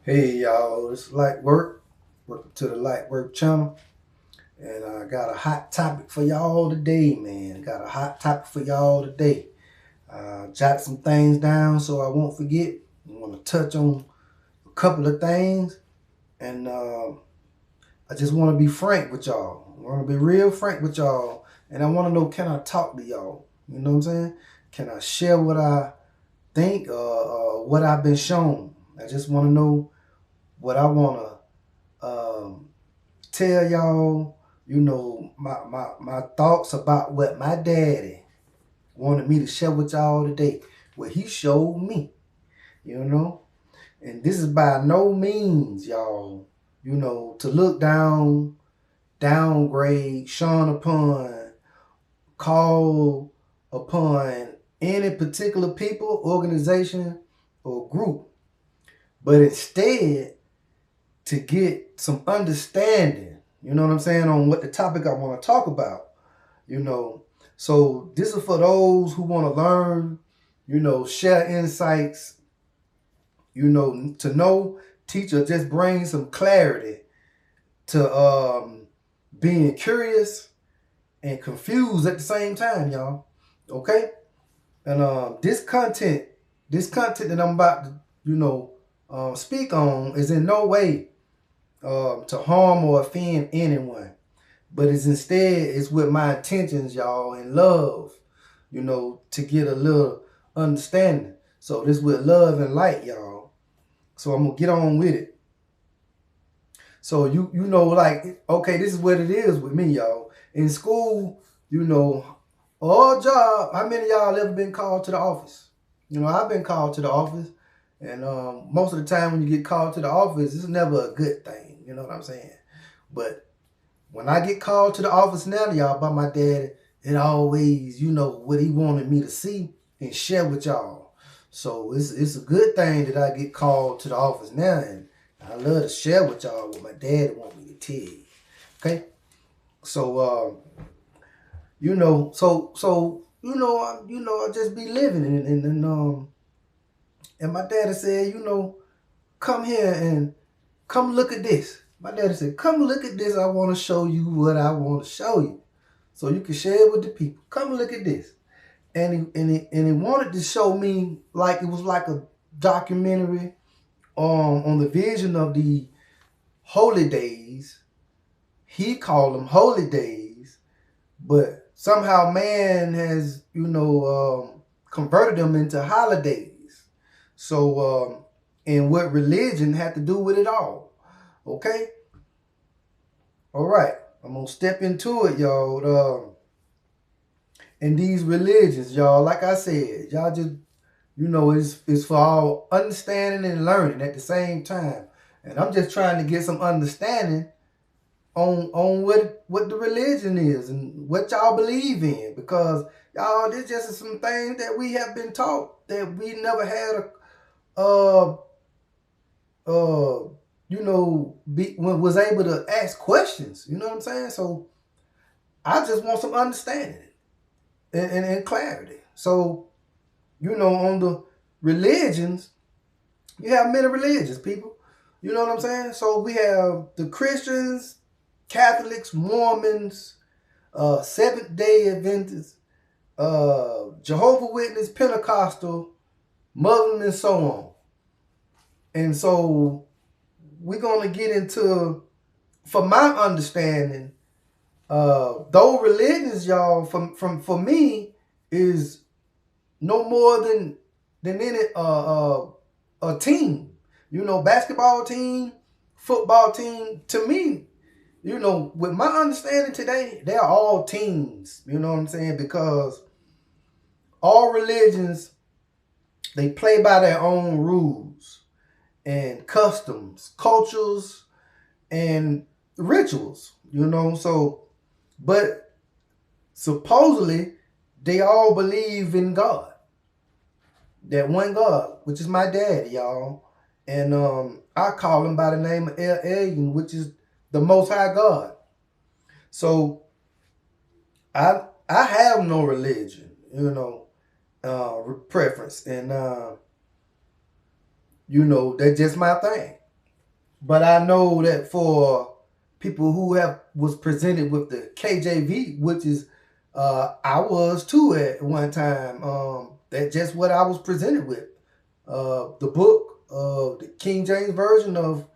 Hey y'all, it's LITEWORK. Welcome to the LITEWORK channel. And I got a hot topic for y'all today, man. Got a hot topic for y'all today. Jot some things down so I won't forget. I want to touch on a couple of things. And I just want to be frank with y'all. I want to be real frank with y'all. And I want to know, can I talk to y'all? You know what I'm saying? Can I share what I think, what I've been shown? I just want to know what I want to tell y'all, my thoughts about what my daddy wanted me to share with y'all today. What he showed me, you know. And this is by no means, y'all, to look down, downgrade, shun upon, call upon any particular people, organization, or group, but instead to get some understanding, you know what I'm saying, on what the topic I want to talk about, you know. So this is for those who want to learn, share insights, to know, teach, or just bring some clarity to being curious and confused at the same time, y'all. Okay? And this content that I'm about to, speak on is in no way to harm or offend anyone, but it's with my intentions, y'all, and love, to get a little understanding. So this with love and light, y'all. So I'm gonna get on with it. So like, okay, this is what it is with me, y'all. In school, or job, how many of y'all ever been called to the office? I've been called to the office, and most of the time when you get called to the office, it's never a good thing. You know what I'm saying? But when I get called to the office now, y'all, by my dad, it always, what he wanted me to see and share with y'all. So it's a good thing that I get called to the office now, and I love to share with y'all what my dad want me to tell you. Okay, so I just be living, and my daddy said, come here and come look at this. My daddy said, come look at this. I want to show you what I want to show you, so you can share it with the people. Come look at this. And he wanted to show me, like it was like a documentary on the vision of the holy days. He called them holy days, but somehow man has, converted them into holidays. So, and what religion had to do with it all. Okay? All right. I'm going to step into it, y'all. And these religions, y'all, like I said, y'all just, it's for all understanding and learning at the same time. And I'm just trying to get some understanding on what the religion is and what y'all believe in, because y'all, this just some things that we have been taught that we never had was able to ask questions. You know what I'm saying? So I just want some understanding and clarity. So, on the religions, you have many religions, people. You know what I'm saying? So we have the Christians, Catholics, Mormons, Seventh Day Adventists, Jehovah Witness, Pentecostal, Muslim, and so on. And so we're gonna get into, for my understanding, those religions, y'all, for me, is no more than any a team. Basketball team, football team. To me, with my understanding today, they're all teams. You know what I'm saying? Because all religions, they play by their own rules and customs, cultures, and rituals. So, but supposedly they all believe in God, that one God, which is my daddy, y'all. And I call him by the name of El Elyon, which is the Most High God. So I have no religion, preference, and that's just my thing. But I know that for people who was presented with the KJV, which is I was too at one time. That's just what I was presented with. The book of the King James Version of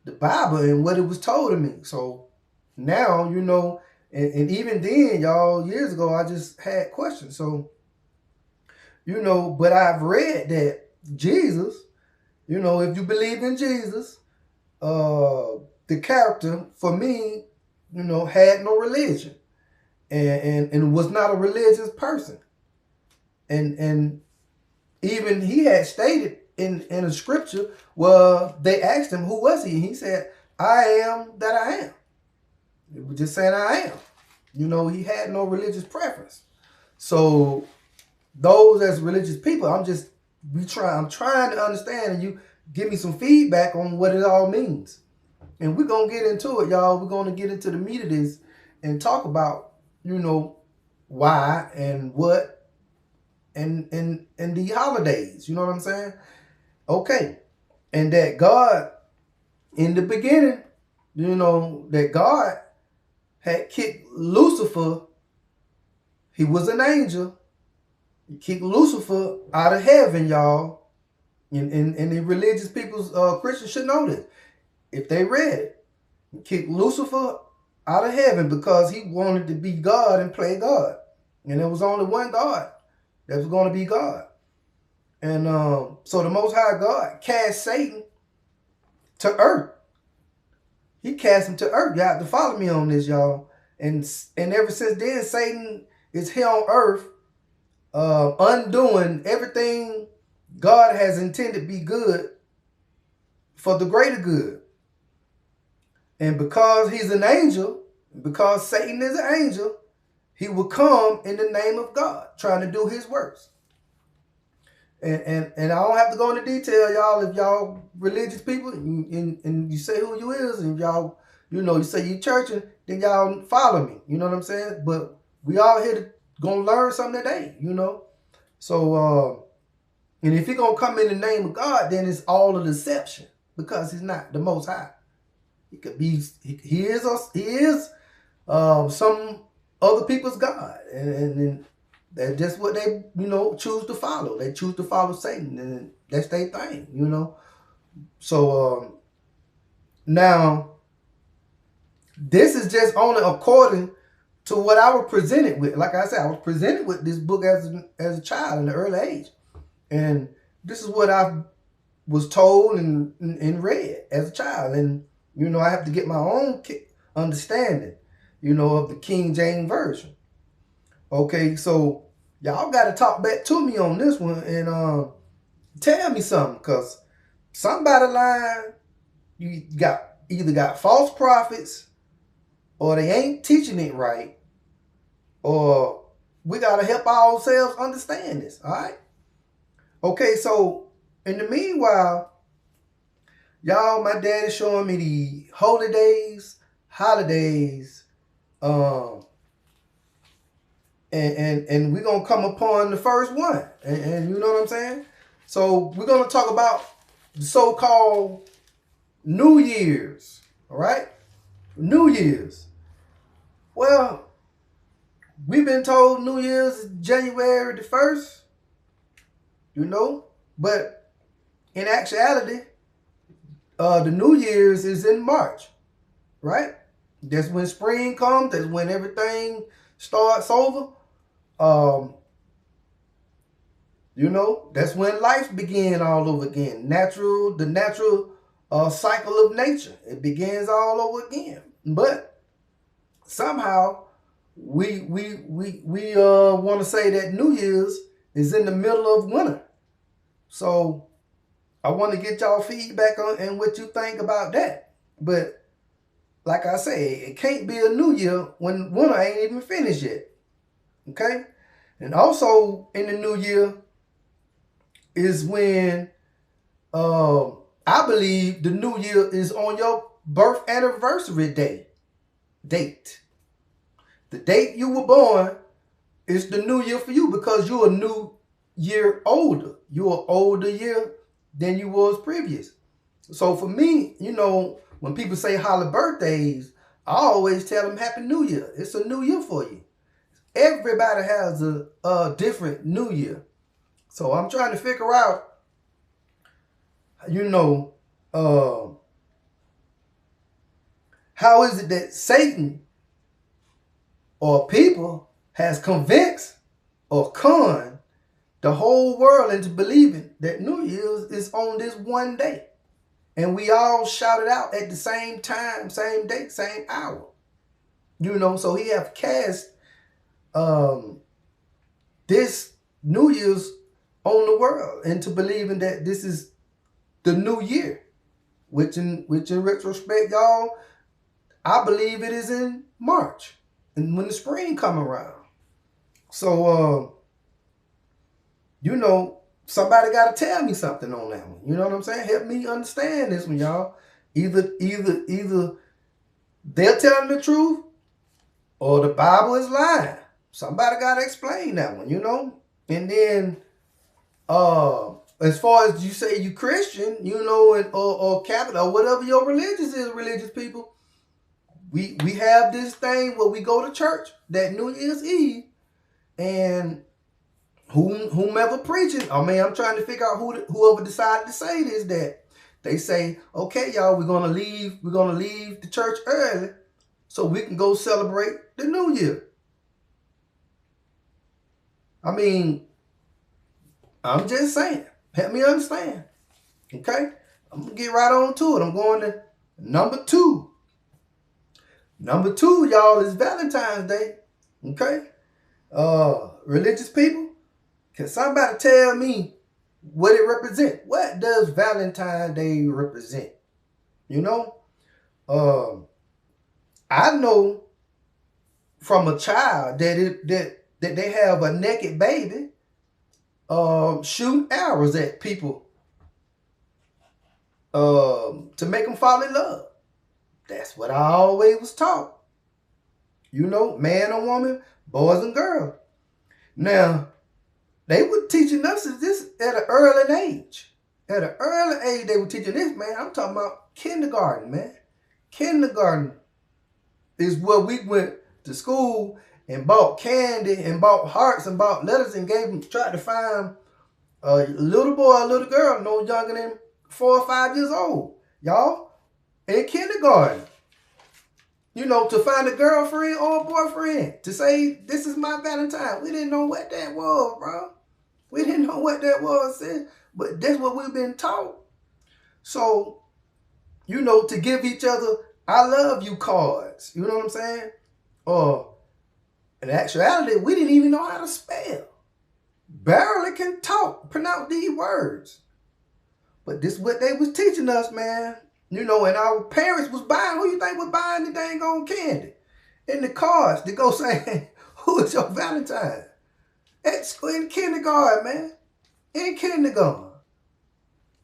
the Bible and what it was told to me. So now, you know, and even then, y'all, years ago, I just had questions. So, you know, but I've read that Jesus, you know, if you believe in Jesus, the character for me, you know, had no religion and was not a religious person. And even he had stated in a scripture where they asked him, who was he? And he said, I am that I am. It was just saying I am. You know, he had no religious preference. So those as religious people, I'm trying to understand, and you give me some feedback on what it all means. And we're going to get into it, y'all. We're going to get into the meat of this and talk about, you know, why and what and the holidays. You know what I'm saying? Okay. And that God, in the beginning, you know, that God had kicked Lucifer. He was an angel. He kicked Lucifer out of heaven, y'all. And the religious people's Christians should know this. If they read it, he kicked Lucifer out of heaven because he wanted to be God and play God. And there was only one God that was going to be God. And so the Most High God cast Satan to earth. He cast him to earth. You have to follow me on this, y'all. And ever since then, Satan is here on earth, undoing everything God has intended to be good for the greater good. And because he's an angel, because Satan is an angel, he will come in the name of God, trying to do his works. And I don't have to go into detail, y'all. If y'all religious people and you say who you is, and y'all, you know, you say you churching, then y'all follow me. You know what I'm saying? But we all here to gonna learn something today, you know. So and if he gonna come in the name of God, then it's all a deception because he's not the Most High. He could be. He is some other people's God, and that's just what they, you know, choose to follow. They choose to follow Satan, and that's their thing, you know. So now, this is just only according to what I was presented with. Like I said, I was presented with this book as a child in the early age, and this is what I was told and read as a child. And you know, I have to get my own understanding, you know, of the King James Version. Okay, so y'all got to talk back to me on this one and tell me something, because somebody lying, you either got false prophets, or they ain't teaching it right, or we got to help ourselves understand this, all right? Okay, so in the meanwhile, y'all, my dad is showing me the holy days, holidays, and we're going to come upon the first one. And you know what I'm saying? So we're going to talk about the so-called New Year's. All right? New Year's. Well, we've been told New Year's is January the 1st. You know? But in actuality, the New Year's is in March. Right? That's when spring comes. That's when everything starts over. You know, that's when life began all over again. The natural cycle of nature. It begins all over again. But somehow we want to say that New Year's is in the middle of winter. So I want to get y'all feedback on and what you think about that. But like I say, it can't be a new year when winter ain't even finished yet. Okay? And also in the new year is when I believe the new year is on your birth anniversary date. The date you were born is the new year for you, because you're a new year older. You're an older year than you was previous. So for me, you know, when people say holla birthdays, I always tell them Happy New Year. It's a new year for you. Everybody has a different new year. So I'm trying to figure out, you know, how is it that Satan or people has convinced or conned the whole world into believing that New Year's is on this one day. And we all shout it out at the same time, same date, same hour. You know, so he have cast this New Year's on the world into believing that this is the new year. Which in retrospect, y'all, I believe it is in March. And when the spring come around. So you know, somebody got to tell me something on that one. You know what I'm saying? Help me understand this one, y'all. Either they're telling the truth or the Bible is lying. Somebody got to explain that one, you know? And then, as far as you say you Christian, you know, or Catholic, or whatever your religious people, we have this thing where we go to church that New Year's Eve, and whomever preaching, I mean, I'm trying to figure out whoever decided to say this, that they say, okay, y'all, we're gonna leave the church early so we can go celebrate the new year. I mean, I'm just saying, help me understand. Okay? I'm gonna get right on to it. I'm going to number 2. Number 2, y'all, is Valentine's Day. Okay? Religious people, can somebody tell me what it represents? What does Valentine's Day represent? You know? I know from a child that they have a naked baby shooting arrows at people to make them fall in love. That's what I always was taught. You know, man or woman, boys and girls. Now, they were teaching us this at an early age. At an early age, they were teaching this, man. I'm talking about kindergarten, man. Kindergarten is where we went to school and bought candy and bought hearts and bought letters and tried to find a little boy or a little girl no younger than 4 or 5 years old. Y'all, in kindergarten. You know, to find a girlfriend or a boyfriend. To say, this is my Valentine. We didn't know what that was, bro. We didn't know what that was, but that's what we've been taught. So, you know, to give each other I love you cards. You know what I'm saying? Or, in actuality, we didn't even know how to spell. Barely can pronounce these words. But this is what they was teaching us, man. You know, and our parents was buying, who you think was buying the dang on candy? In the cards to go saying, who is your Valentine? At school, in kindergarten, man. In kindergarten.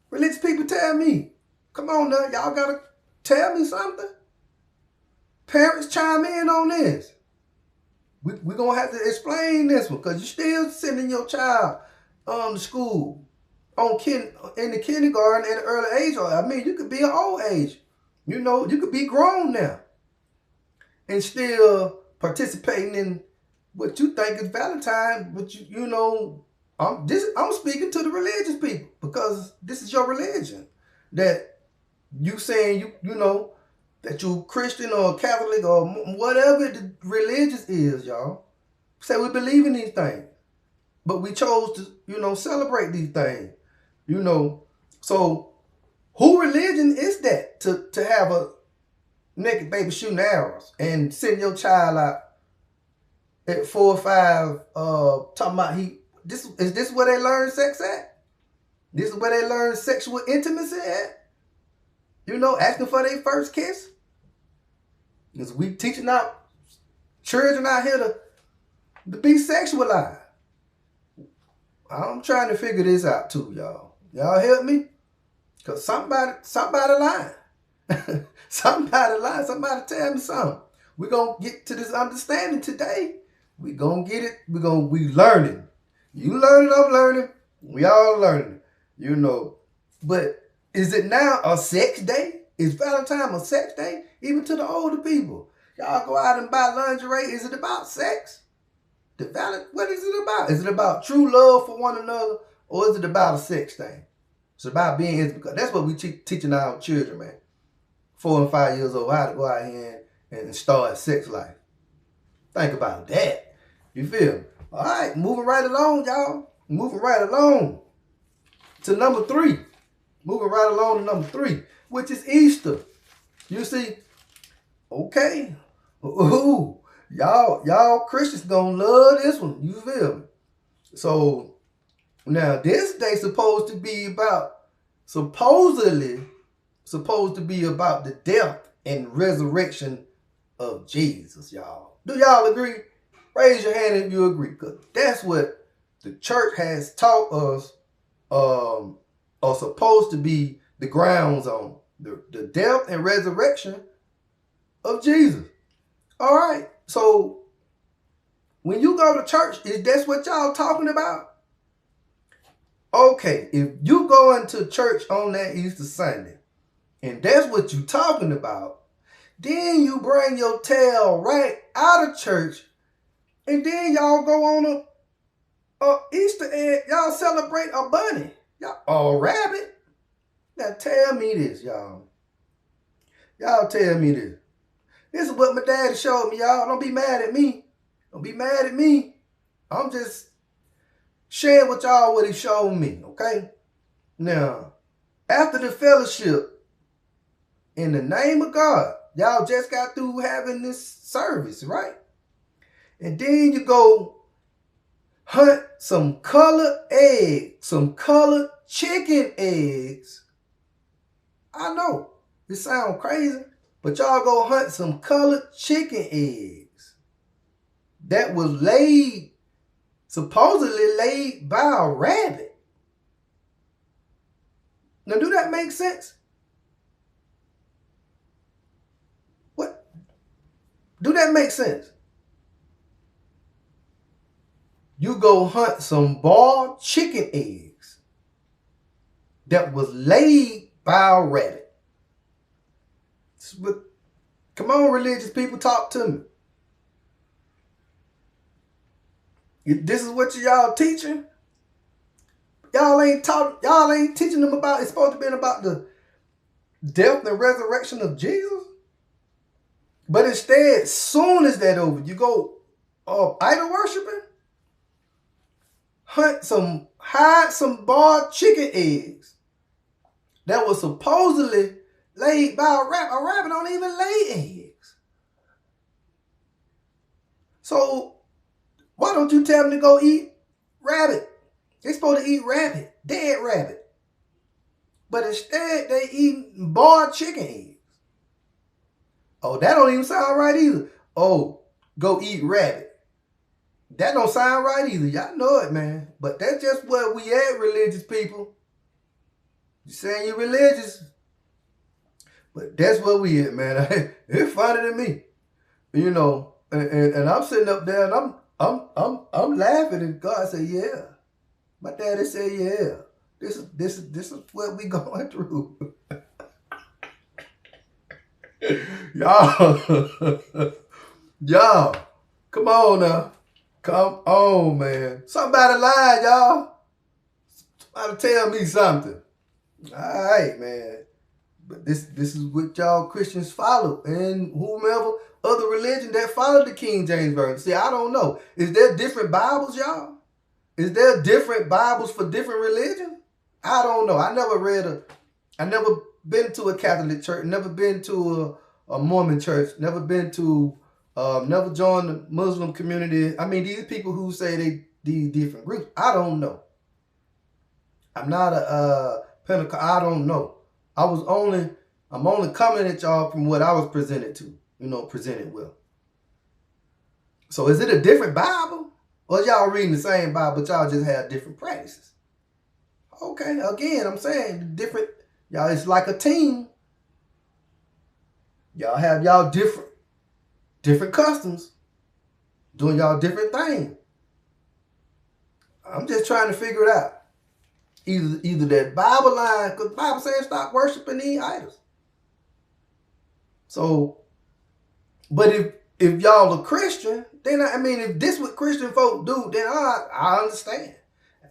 Religious people tell me, come on now, y'all gotta tell me something. Parents chime in on this. We're gonna have to explain this one, because you're still sending your child to school in the kindergarten at an early age. I mean, you could be an old age. You know, you could be grown now and still participating in what you think is Valentine, but you know, I'm speaking to the religious people, because this is your religion. That you saying you know that you Christian or Catholic or whatever the religious is, y'all. Say we believe in these things, but we chose to, you know, celebrate these things. You know, so who religion is that to have a naked baby shooting arrows and send your child out at 4 or 5 talking about is this where they learn sex at? This is where they learn sexual intimacy at? You know, asking for their first kiss? Because we teaching our children out here to be sexualized. I'm trying to figure this out too, y'all. Y'all help me? Because somebody lying. Somebody lying. Somebody tell me something. We're going to get to this understanding today. We're going to get it. We learning. You learning, I'm learning. We all learning. You know. But Is it now a sex day? Is Valentine a sex day? Even to the older people. Y'all go out and buy lingerie. Is it about sex? What is it about? Is it about true love for one another? Or is it about a sex thing? It's about being, that's what we teaching our children, man. 4 and 5 years old, how to go out here and start a sex life. Think about that. You feel me? All right, moving right along, y'all. Moving right along to number 3. Moving right along to number 3, which is Easter. You see, okay. Ooh, y'all Christians gonna love this one. You feel me? So now this day supposed to be about, supposedly supposed to be about the death and resurrection of Jesus, y'all. Do y'all agree? Raise your hand if you agree, because that's what the church has taught us are supposed to be the grounds on. The death and resurrection of Jesus. All right, so when you go to church, is that what y'all talking about? Okay, if you go into church on that Easter Sunday, and that's what you talking about, then you bring your tail right out of church, and then y'all go on a Easter egg. Y'all celebrate a bunny. Y'all, a rabbit. Now tell me this, y'all. Y'all tell me this. This is what my daddy showed me, y'all. Don't be mad at me. Don't be mad at me. I'm just sharing with y'all what he showed me, okay? Now, after the fellowship, in the name of God, y'all just got through having this service, right? And then you go hunt some colored eggs, some colored chicken eggs. I know, it sounds crazy, but y'all go hunt some colored chicken eggs that was supposedly laid by a rabbit. Now, do that make sense? What? Do that make sense? You go hunt some boiled chicken eggs that was laid by a rabbit. But come on, religious people, talk to me. This is what y'all teaching? Y'all ain't teaching them about, it's supposed to be about the death and resurrection of Jesus. But instead, as soon as that over, you go idol worshiping, hide some boiled chicken eggs that was supposedly laid by a rabbit. A rabbit don't even lay eggs. So why don't you tell them to go eat rabbit? They're supposed to eat rabbit, dead rabbit. But instead, they eat boiled chicken eggs. Oh, that don't even sound right either. Oh, go eat rabbit. That don't sound right either. Y'all know it, man. But that's just where we at, religious people. You saying you religious, but that's where we at, man. It's funny to me, you know. And I'm sitting up there, and I'm laughing, and God said, "Yeah." My daddy said, "Yeah." This is what we going through, y'all. Come on now. Come on, man. Somebody lied, y'all. Somebody tell me something. All right, man. But this is what y'all Christians follow, and whomever other religion that followed the King James Version. See, I don't know. Is there different Bibles, y'all? Is there different Bibles for different religions? I don't know. I never been to a Catholic church, never been to a Mormon church, never joined the Muslim community. I mean, these people who say these different groups, I don't know. I'm not a Pentecost. I don't know. I'm only coming at y'all from what I was presented with. So is it a different Bible? Or y'all reading the same Bible, but y'all just have different practices? Okay, again, I'm saying different. Y'all, it's like a team. Y'all have y'all different customs, doing y'all different things. I'm just trying to figure it out. Either that Bible line, because the Bible says stop worshiping these idols. So, but if y'all a Christian, then I mean, if this what Christian folk do, then I understand.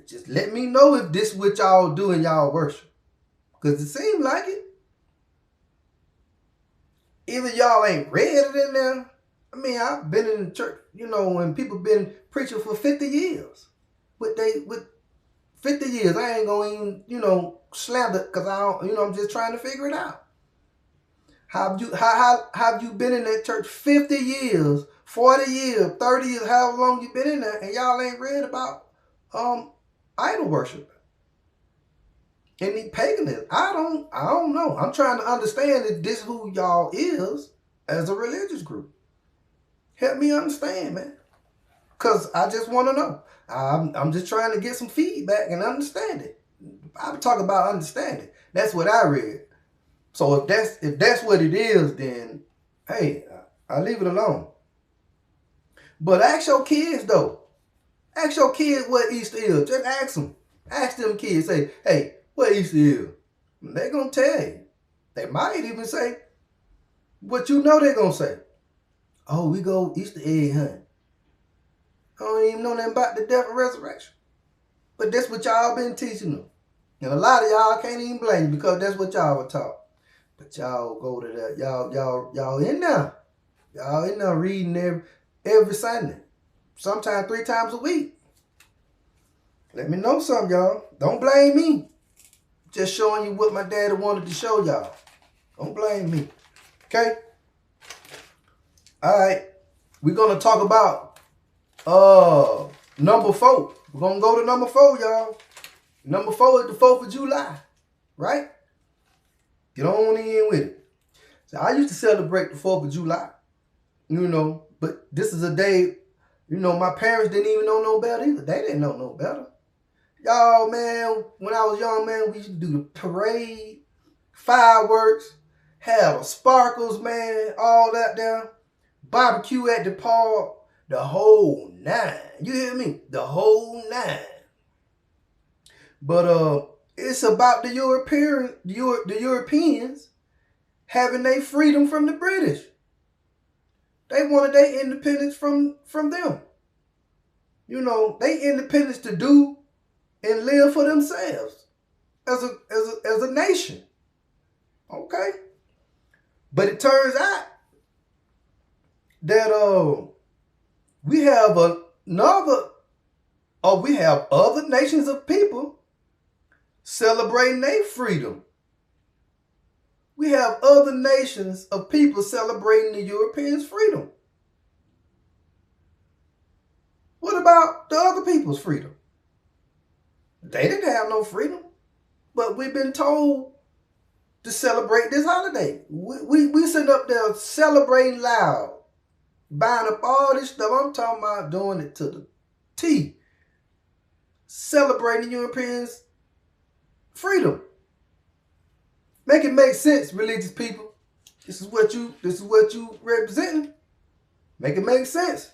Just let me know if this what y'all do in y'all worship. Because it seems like it. Either y'all ain't read it in there. I mean, I've been in the church, when people been preaching for 50 years. With 50 years, I ain't gonna even, slander, because I'm just trying to figure it out. How have you been in that church 50 years, 40 years, 30 years, however long you been in there, and y'all ain't read about idol worship? Any paganism? I don't know. I'm trying to understand if this is who y'all is as a religious group. Help me understand, man. Because I just want to know. I'm just trying to get some feedback and understand it. I'm talking about understanding. That's what I read. So if that's what it is, then hey, I leave it alone. But ask your kids though. Ask your kids what Easter is. Just ask them. Ask them kids. Say, hey, what Easter is? They're gonna tell you. They might even say what they're gonna say. Oh, we go Easter egg hunting. I don't even know nothing about the death and resurrection. But that's what y'all been teaching them. And a lot of y'all can't even blame you because that's what y'all were taught. But y'all go to that. Y'all in there. Y'all in there reading every Sunday. Sometimes 3 times a week. Let me know something, y'all. Don't blame me. Just showing you what my daddy wanted to show y'all. Don't blame me. Okay? All right. We're going to talk about number 4. We're going to go to number 4, y'all. Number 4 is the 4th of July. Right? Get on in with it. So I used to celebrate the 4th of July. But this is a day, my parents didn't even know no better either. They didn't know no better. Y'all, man, when I was young, man, we used to do the parade, fireworks, have the sparkles, man, all that there. Barbecue at the park, the whole 9. You hear me? The whole 9. But it's about the Europeans having their freedom from the British. They wanted their independence from them. They independence to do and live for themselves as a nation. Okay? But it turns out that we have other nations of people celebrating their freedom. We have other nations of people celebrating the Europeans' freedom. What about the other people's freedom? They didn't have no freedom, but we've been told to celebrate this holiday. We sitting up there celebrating loud, buying up all this stuff. I'm talking about doing it to the T. Celebrating the Europeans' freedom. Make it make sense, religious people. This is what you representing. Make it make sense.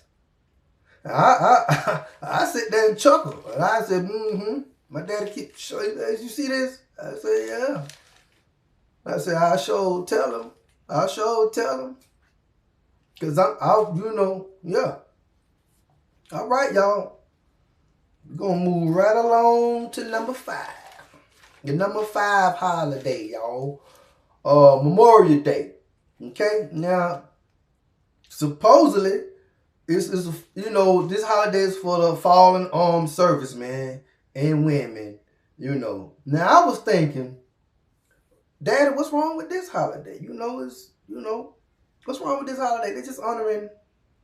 I sit there and chuckle, and I said, My daddy keep showing, you see this? I said, yeah. I said, I'll sure tell him. Because yeah. All right, y'all. We're going to move right along to number 5. The number 5 holiday, y'all. Memorial Day. Okay? Now, supposedly, this holiday is for the fallen armed servicemen and women, Now, I was thinking, Daddy, what's wrong with this holiday? What's wrong with this holiday? They're just honoring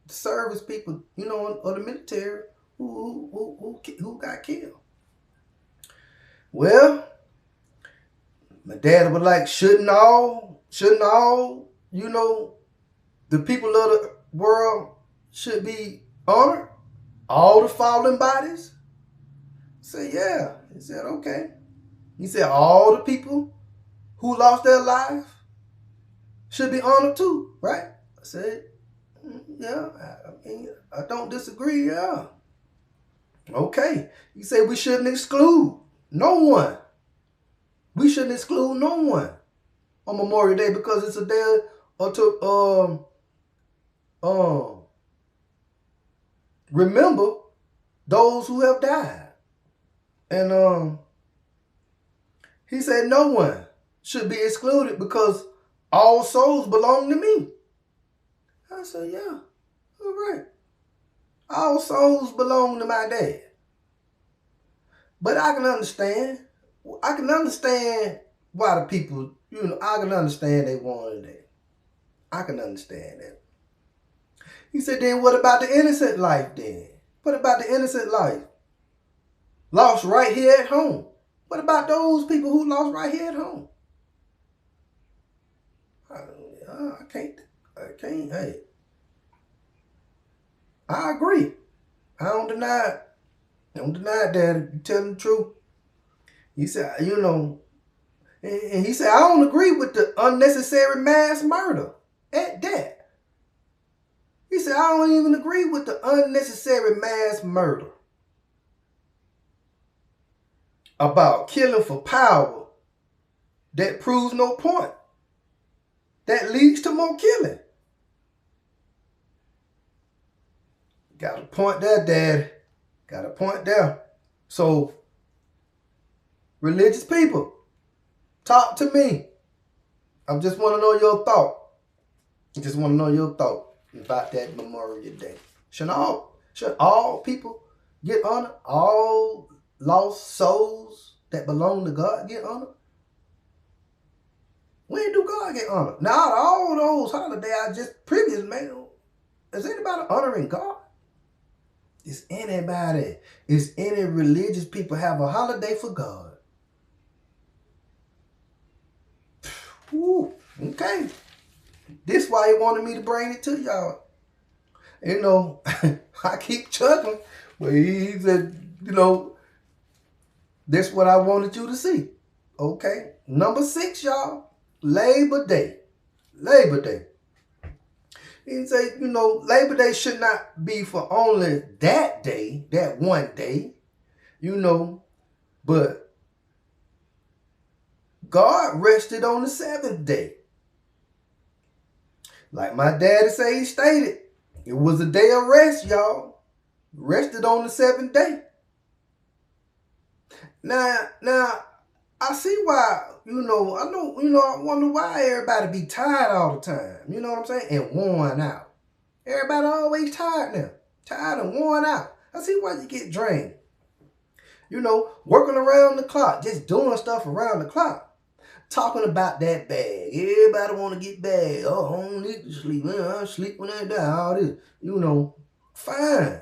the service people, or the military who got killed. Well, my dad was like, shouldn't all, the people of the world should be honored? All the fallen bodies? I said, yeah. He said, okay. He said, all the people who lost their lives should be honored too, right? I said, yeah, I don't disagree, yeah. Okay. He said we shouldn't exclude No one. We shouldn't exclude no one on Memorial Day because it's a day to remember those who have died. And he said no one should be excluded because all souls belong to me. I said, yeah, all right. All souls belong to my dad. But I can understand. I can understand why the people, I can understand they wanted that. I can understand that. He said, then what about the innocent life then? What about the innocent life? Lost right here at home. What about those people who lost right here at home? I can't, hey. I agree. I don't deny it. Don't deny it, Daddy. You telling the truth. He said, and he said, I don't agree with the unnecessary mass murder at that. He said, I don't even agree with the unnecessary mass murder about killing for power that proves no point, that leads to more killing. Got a point there, Dad. Got a point there. So, religious people, talk to me. I just want to know your thought. I just want to know your thought about that Memorial Day. Should all people get honored? All lost souls that belong to God get honored? When do God get honored? Now, all those holidays I just previous made, is anybody honoring God? Is any religious people have a holiday for God? Whew, okay. This is why he wanted me to bring it to y'all. I keep chuckling, but he said, that's what I wanted you to see. Okay. Number 6, y'all. Labor Day. Labor Day. He said, Labor Day should not be for only that day, that one day, but God rested on the 7th day. Like my daddy say, he stated, it was a day of rest, y'all. Rested on the 7th day. Now, I see why, I wonder why everybody be tired all the time. You know what I'm saying? And worn out. Everybody always tired now. Tired and worn out. I see why you get drained. Working around the clock. Just doing stuff around the clock. Talking about that bag. Everybody want to get bag. Oh, I don't need to sleep. I sleep when I die. All this. Fine.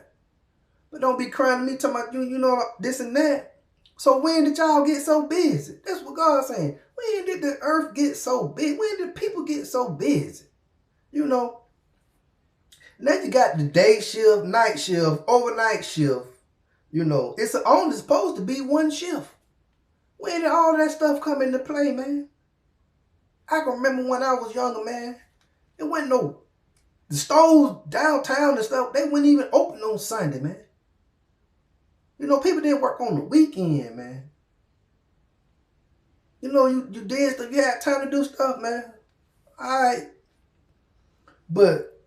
But don't be crying to me talking about, this and that. So when did y'all get so busy? That's what God's saying. When did the earth get so big? When did people get so busy? Now you got the day shift, night shift, overnight shift. It's only supposed to be one shift. When did all that stuff come into play, man? I can remember when I was younger, man. It wasn't the stores downtown and stuff, they wouldn't even open on Sunday, man. People didn't work on the weekend, man. You did stuff. You had time to do stuff, man. All right. But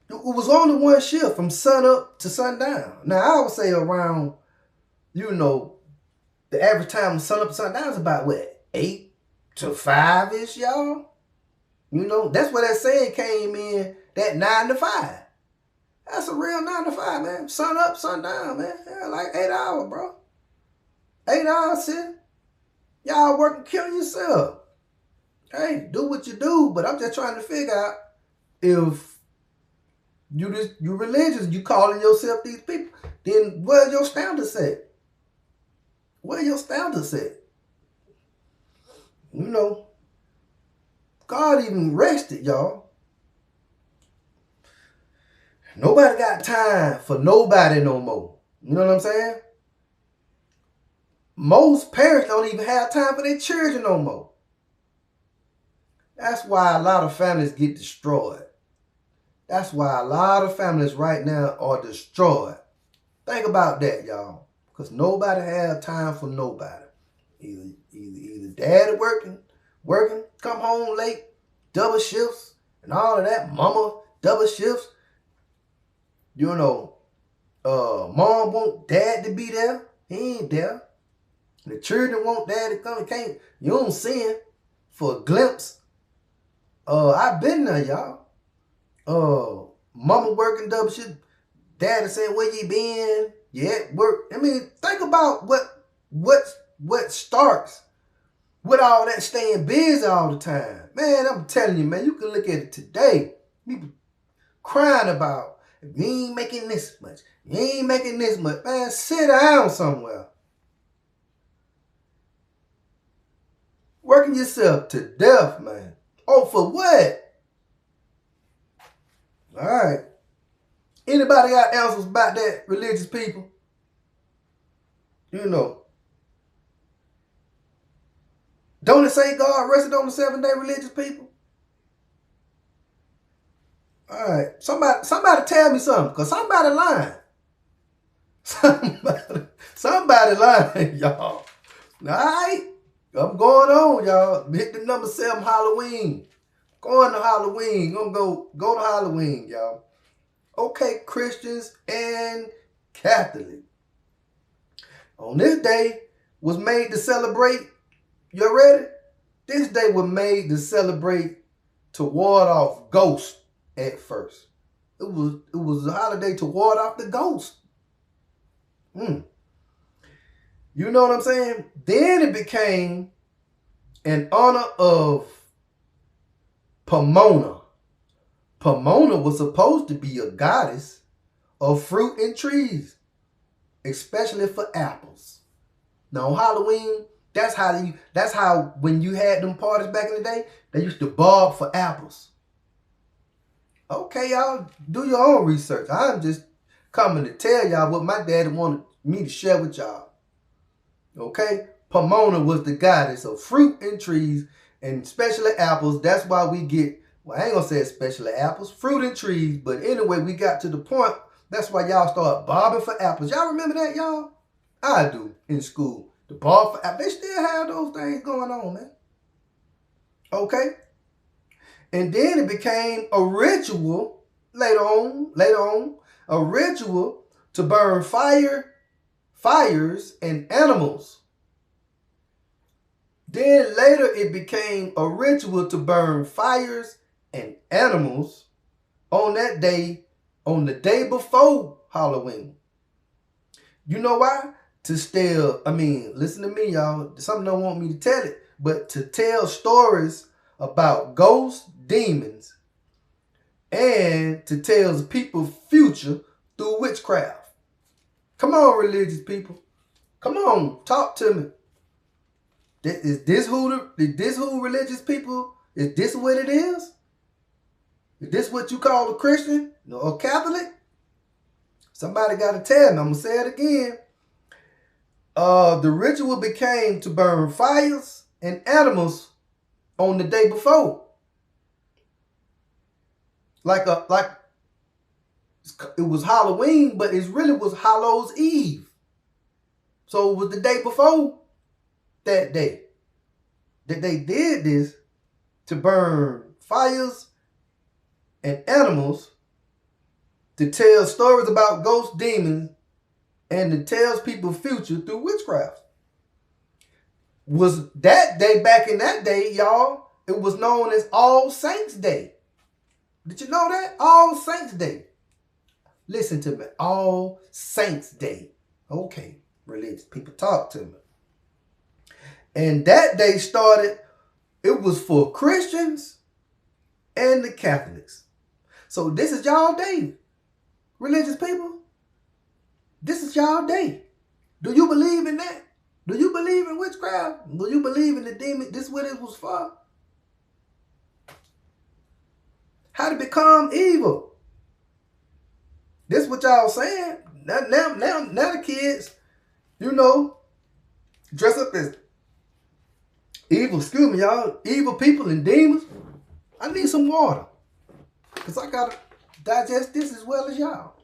it was only one shift from sun up to sundown. Now, I would say around, the average time from sun up to sundown is about, 8 to 5-ish, y'all? That's where that saying came in, that 9 to 5. That's a real 9 to 5, man. Sun up, sun down, man. Yeah, like 8 hours, bro. 8 hours, sis. Y'all working, killing yourself. Hey, do what you do, but I'm just trying to figure out if you religious, you calling yourself these people, then where's your standards at? Where your standards at? God even rested, y'all. Nobody got time for nobody no more. You know what I'm saying? Most parents don't even have time for their children no more. That's why a lot of families get destroyed. That's why a lot of families right now are destroyed. Think about that, y'all. Because nobody has time for nobody. Either dad working, come home late, double shifts, and all of that. Mama double shifts. You know, mom want dad to be there. He ain't there. The children want dad to come. Can't. You don't see him for a glimpse. I've been there, y'all. Mama working double shift. Dad is saying, "Where you been? You at work?" I mean, think about what starts with all that staying busy all the time. Man, I'm telling you, man, you can look at it today. People crying about, you ain't making this much. You ain't making this much. Man, sit down somewhere. Working yourself to death, man. Oh, for what? All right. Anybody got answers about that, religious people? You know. Don't it say God rested on the 7th day, religious people? All right. Somebody tell me something, because somebody lying. Somebody lying, y'all. All right. I'm going on, y'all. Hit the number 7 Halloween. Going to Halloween. Gonna go to Halloween, y'all. Okay, Christians and Catholics. On this day was made to celebrate. You ready? This day was made to celebrate, to ward off ghosts at first. It was a holiday to ward off the ghosts. You know what I'm saying? Then it became in honor of Pomona. Pomona was supposed to be a goddess of fruit and trees, especially for apples. Now on Halloween, that's how when you had them parties back in the day, they used to barb for apples. Okay, y'all, do your own research. I'm just coming to tell y'all what my daddy wanted me to share with y'all. Okay? Pomona was the goddess of fruit and trees, and especially apples. That's why we get, well, I ain't gonna say especially apples, fruit and trees, but anyway, we got to the point. That's why y'all start bobbing for apples. Y'all remember that, y'all? I do, in school. The bob for apples. They still have those things going on, man. Okay? And then it became a ritual later on, a ritual to burn fires and animals. Then later it became a ritual to burn fires and animals on that day, on the day before Halloween. You know why? Listen to me, y'all. Something don't want me to tell it, but to tell stories about ghosts, demons, and to tell people's future through witchcraft. Come on, religious people. Come on, talk to me. Is this who religious people? Is this what it is? Is this what you call a Christian or Catholic? Somebody got to tell me. I'm going to say it again. The ritual became to burn fires and animals on the day before. Like it was Halloween, but it really was Hallows Eve. So it was the day before that day that they did this, to burn fires and animals, to tell stories about ghost demons, and to tell people future through witchcraft. Was that day, back in that day, y'all, it was known as All Saints Day. Did you know that? All Saints Day. Listen to me. All Saints Day. Okay, religious people, talk to me. And that day started, it was for Christians and the Catholics. So this is y'all day, religious people. This is y'all day. Do you believe in that? Do you believe in witchcraft? Do you believe in the demon? This is what it was for? How to become evil. This is what y'all saying. Now the kids, dress up as evil, excuse me, y'all, evil people and demons. I need some water, because I got to digest this as well as y'all.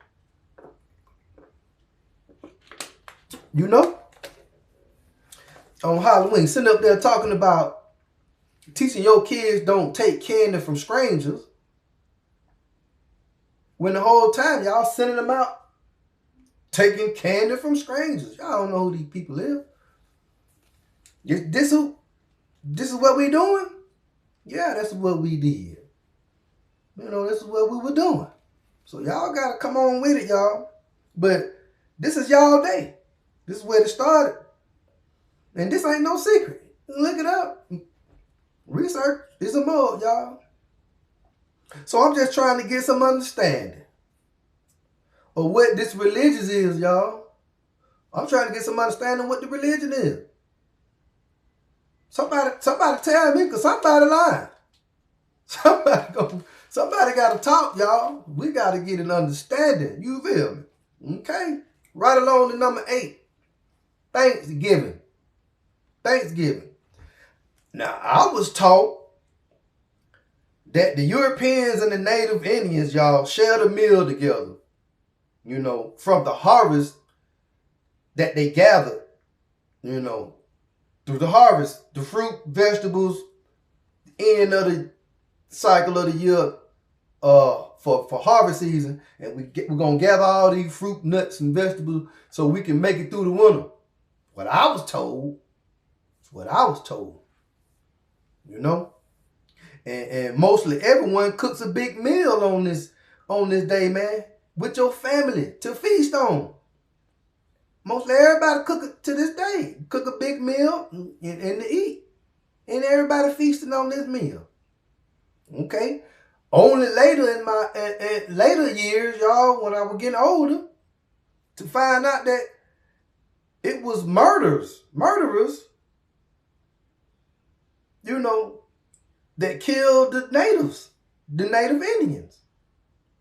on Halloween, sitting up there talking about teaching your kids don't take candy from strangers, when the whole time y'all sending them out taking candy from strangers. Y'all don't know who these people is. This is what we doing? Yeah, that's what we did. You know, this is what we were doing. So y'all got to come on with it, y'all. But this is y'all day. This is where it started. And this ain't no secret. Look it up. Research is a mug, y'all. So I'm just trying to get some understanding of what this religion is, y'all. I'm trying to get some understanding of what the religion is. Somebody tell me, because somebody lying. Somebody got to talk, y'all. We got to get an understanding. You feel me? Okay? Right along to number 8. Thanksgiving. Thanksgiving. Now, I was taught that the Europeans and the Native Indians, y'all, shared a meal together. You know, from the harvest that they gathered, you know, through the harvest, the fruit, vegetables, end of the cycle of the year for harvest season. And we're going to gather all these fruit, nuts, and vegetables so we can make it through the winter. What I was told, you know. And mostly everyone cooks a big meal on this day, man, with your family to feast on. Mostly everybody cook it to this day. Cook a big meal and to eat. And everybody feasting on this meal. Okay? Only later in my later years, y'all, when I was getting older, to find out that it was murderers, you know, that killed the natives, the Native Indians.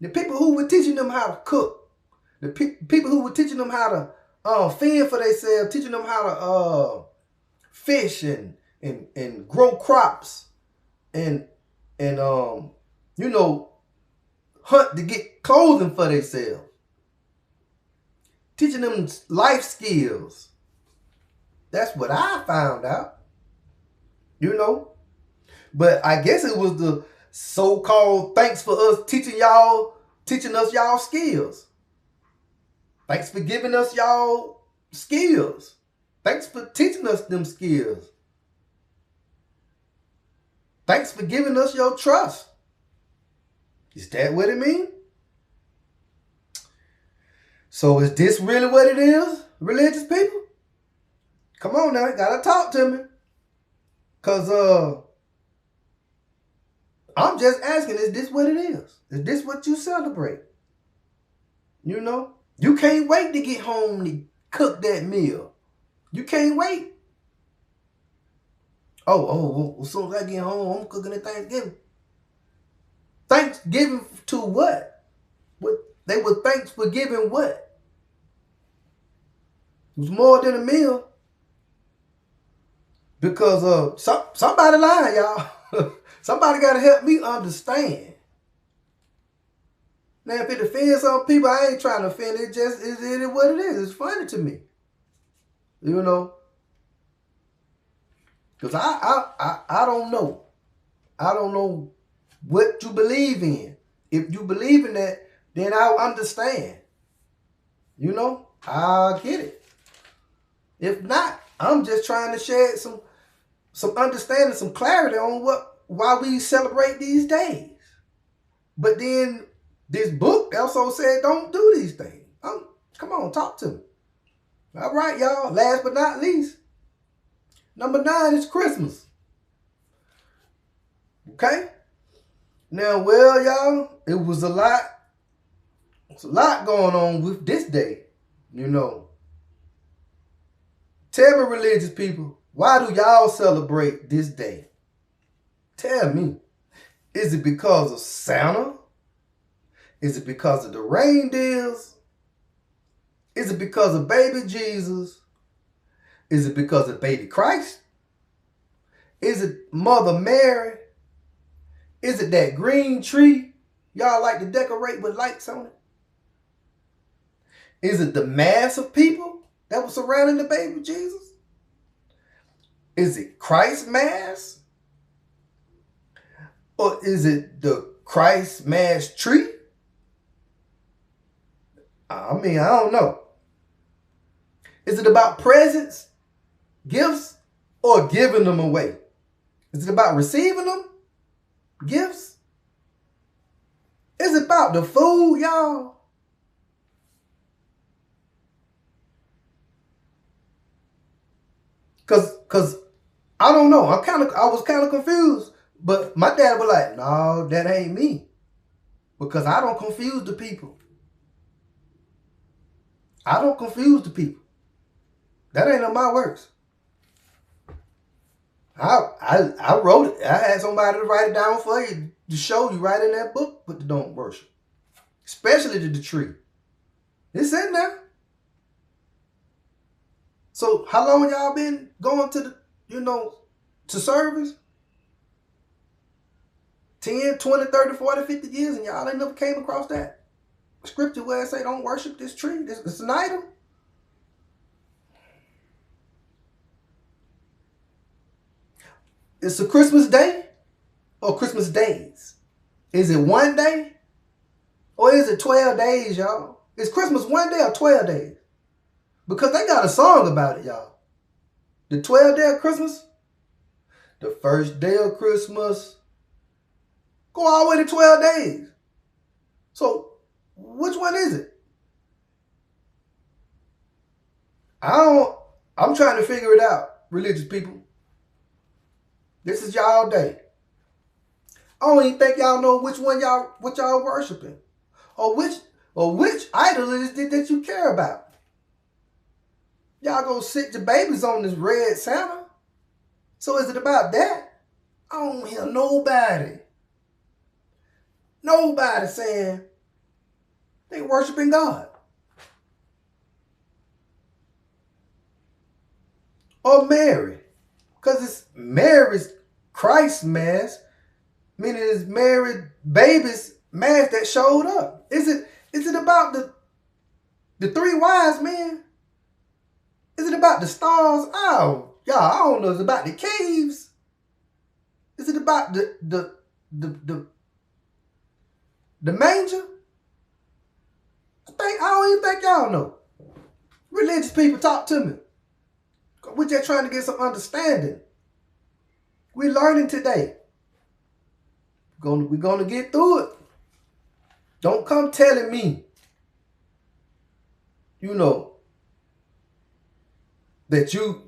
The people who were teaching them how to cook. The people who were teaching them how to fend for themselves, teaching them how to fish and grow crops and you know, hunt to get clothing for themselves. Teaching them life skills. That's what I found out. You know. But I guess it was the so-called thanks for us teaching us y'all skills. Thanks for giving us y'all skills. Thanks for teaching us them skills. Thanks for giving us your trust. Is that what it means? So is this really what it is, religious people? Come on now, gotta talk to me. Because I'm just asking, is this what it is? Is this what you celebrate? You know? You can't wait to get home to cook that meal. You can't wait. Oh, as soon as I get home, I'm cooking at Thanksgiving. Thanksgiving to what? What they were thanks for giving what? It was more than a meal. Because somebody lying, y'all. Somebody got to help me understand. Now, if it offends some people, I ain't trying to offend. It just is what it is. It's funny to me. You know? Because I don't know. I don't know what you believe in. If you believe in that, then I'll understand. You know? I'll get it. If not, I'm just trying to share some understanding, some clarity on why we celebrate these days. But then this book also said don't do these things. Come on, talk to me. All right, y'all. Last but not least, number 9 is Christmas. Okay? Now, well, y'all, it was a lot. It's a lot going on with this day, you know. Tell me, religious people, why do y'all celebrate this day? Tell me. Is it because of Santa? Is it because of the reindeers? Is it because of baby Jesus? Is it because of baby Christ? Is it Mother Mary? Is it that green tree y'all like to decorate with lights on it? Is it the mass of people that was surrounding the baby Jesus? Is it Christ Mass? Or is it the Christ Mass tree? I mean, I don't know. Is it about presents, gifts, or giving them away? Is it about receiving them, gifts? Is it about the food, y'all? Cause I don't know. I was kind of confused. But my dad was like, no, that ain't me. Because I don't confuse the people. I don't confuse the people. That ain't on my works. I wrote it. I had somebody to write it down for you to show you right in that book, but they don't worship. Especially the tree. It's in there. So how long y'all been going to to service? 10, 20, 30, 40, 50 years, and y'all ain't never came across that scripture where it say don't worship this tree. It's an idol. It's a Christmas day or Christmas days. Is it one day or is it 12 days, y'all? Is Christmas one day or 12 days? Because they got a song about it, y'all. The 12th day of Christmas, the first day of Christmas, go all the way to 12 days. So which one is it? I'm trying to figure it out, religious people. This is y'all day. I don't even think y'all know which one what y'all worshiping. Or which idol is it that you care about. Y'all gonna sit your babies on this red Santa? So is it about that? I don't hear nobody saying they worshiping God. Or Mary. Because it's Mary's Christ Mass, meaning it's Mary baby's mass that showed up. Is it about the three wise men? Is it about the stars? Oh, y'all, I don't know. Is it about the caves? Is it about the manger? I don't even think y'all know. Religious people, talk to me. We're just trying to get some understanding. We're learning today. We're gonna get through it. Don't come telling me, that you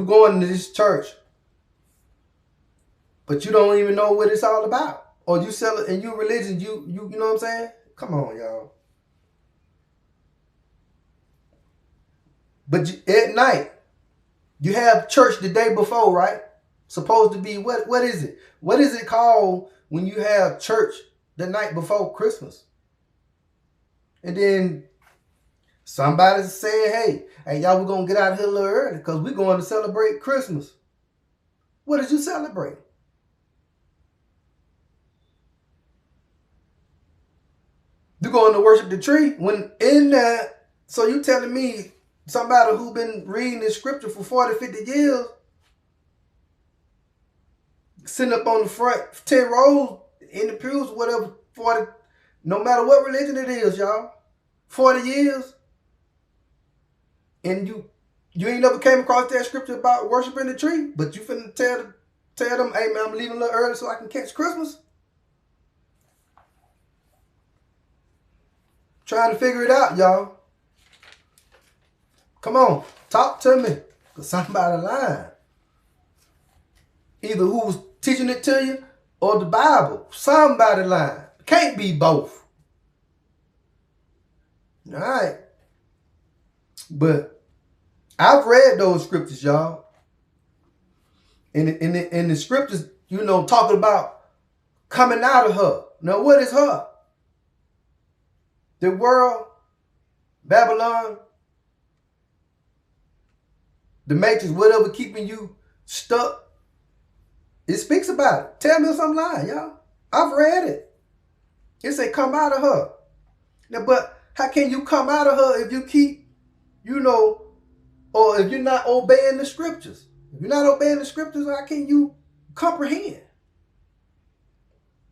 going to this church, but you don't even know what it's all about. Or you sell it and you religion, you know what I'm saying? Come on, y'all. But at night, you have church the day before, right? Supposed to be, what is it? What is it called when you have church the night before Christmas? And then somebody's saying, hey, y'all, we're going to get out of here a little early because we're going to celebrate Christmas. What did you celebrate? You're going to worship the tree when in that. So you telling me somebody who been reading this scripture for 40, 50 years, sitting up on the front 10 rows in the pews, whatever, 40, no matter what religion it is, y'all, 40 years, and you ain't never came across that scripture about worshiping the tree, but you finna tell them, hey man, I'm leaving a little early so I can catch Christmas? Trying to figure it out, y'all. Come on, talk to me, because somebody lying. Either who's teaching it to you or the Bible. Somebody lying. Can't be both. All right. But I've read those scriptures, y'all. In the scriptures, talking about coming out of her. Now, what is her? The world, Babylon, the matrix, whatever keeping you stuck. It speaks about it. Tell me if I'm lying, y'all. I've read it. It say come out of her. Now, but how can you come out of her if you keep, or if you're not obeying the scriptures? If you're not obeying the scriptures, how can you comprehend?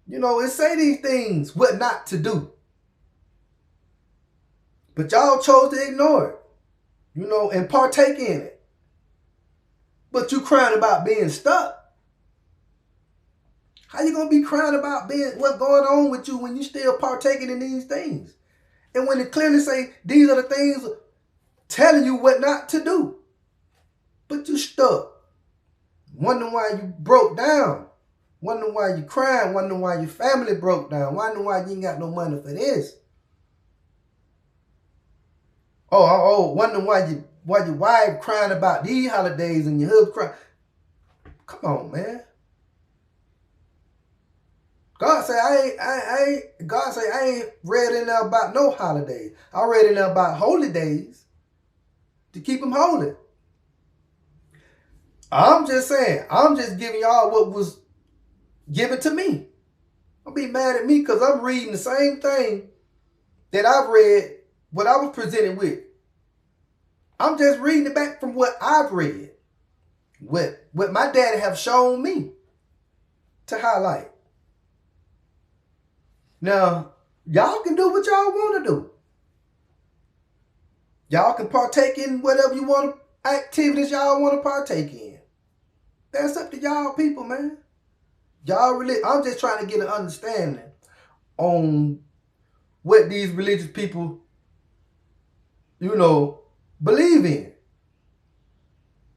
You know, it say these things, what not to do. But y'all chose to ignore it, you know, and partake in it. But you crying about being stuck. How you going to be crying about what's going on with you when you still partaking in these things? And when it clearly say these are the things telling you what not to do. But you stuck. Wondering why you broke down. Wondering why you crying. Wondering why your family broke down. Wondering why you ain't got no money for this. Wondering why your wife crying about these holidays and your husband crying. Come on, man. God say I ain't read in there about no holidays. I read in there about holy days to keep them holy. I'm just saying, I'm just giving y'all what was given to me. Don't be mad at me because I'm reading the same thing that I've read, what I was presented with. I'm just reading it back from what I've read. What my daddy have shown me to highlight. Now, y'all can do what y'all want to do. Y'all can partake in whatever you want, activities y'all want to partake in. That's up to y'all people, man. Y'all really, I'm just trying to get an understanding on what these religious people, you know, believe in.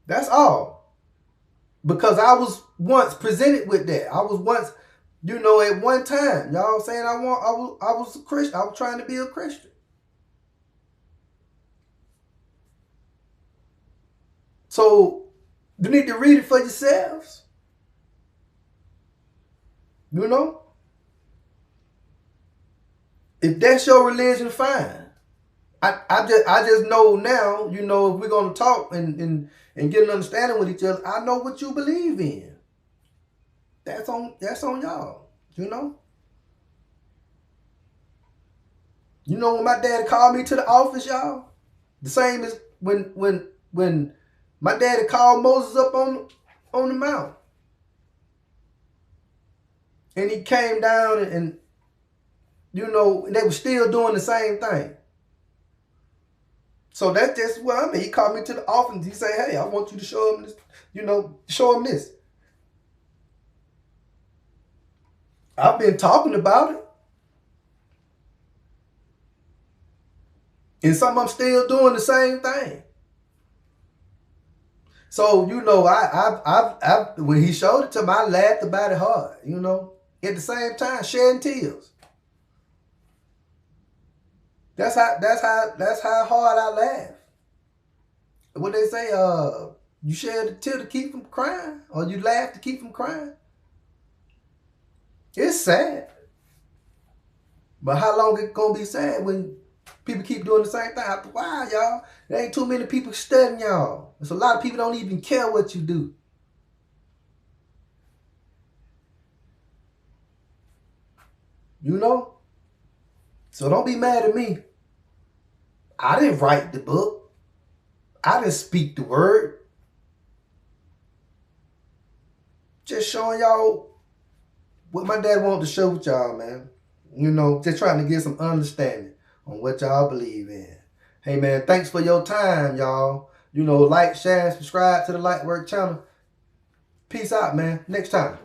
That's all. Because I was once presented with that. I was once, you know, at one time, y'all saying I was a Christian. I was trying to be a Christian. So you need to read it for yourselves. You know? If that's your religion, fine. I just know now, you know, if we're gonna talk and get an understanding with each other, I know what you believe in. That's on y'all, you know? You know when my daddy called me to the office, y'all? The same as when my daddy called Moses up on the mount. And he came down and you know, they were still doing the same thing. So that's just what I mean. He called me to the office and he said, hey, I want you to show him this, you know, show him this. I've been talking about it. And some of them still doing the same thing. So, you know, I when he showed it to me, I laughed about it hard, you know. At the same time, shedding tears. That's how hard I laugh. What they say, you shed a tear to keep from crying, or you laugh to keep from crying. It's sad. But how long it gonna be sad when people keep doing the same thing? After a while, y'all, there ain't too many people studying y'all. There's a lot of people don't even care what you do. You know? So don't be mad at me. I didn't write the book. I didn't speak the word. Just showing y'all what my dad wanted to show with y'all, man. You know, just trying to get some understanding on what y'all believe in. Hey, man, thanks for your time, y'all. You know, like, share, and subscribe to the LITEWORK channel. Peace out, man. Next time.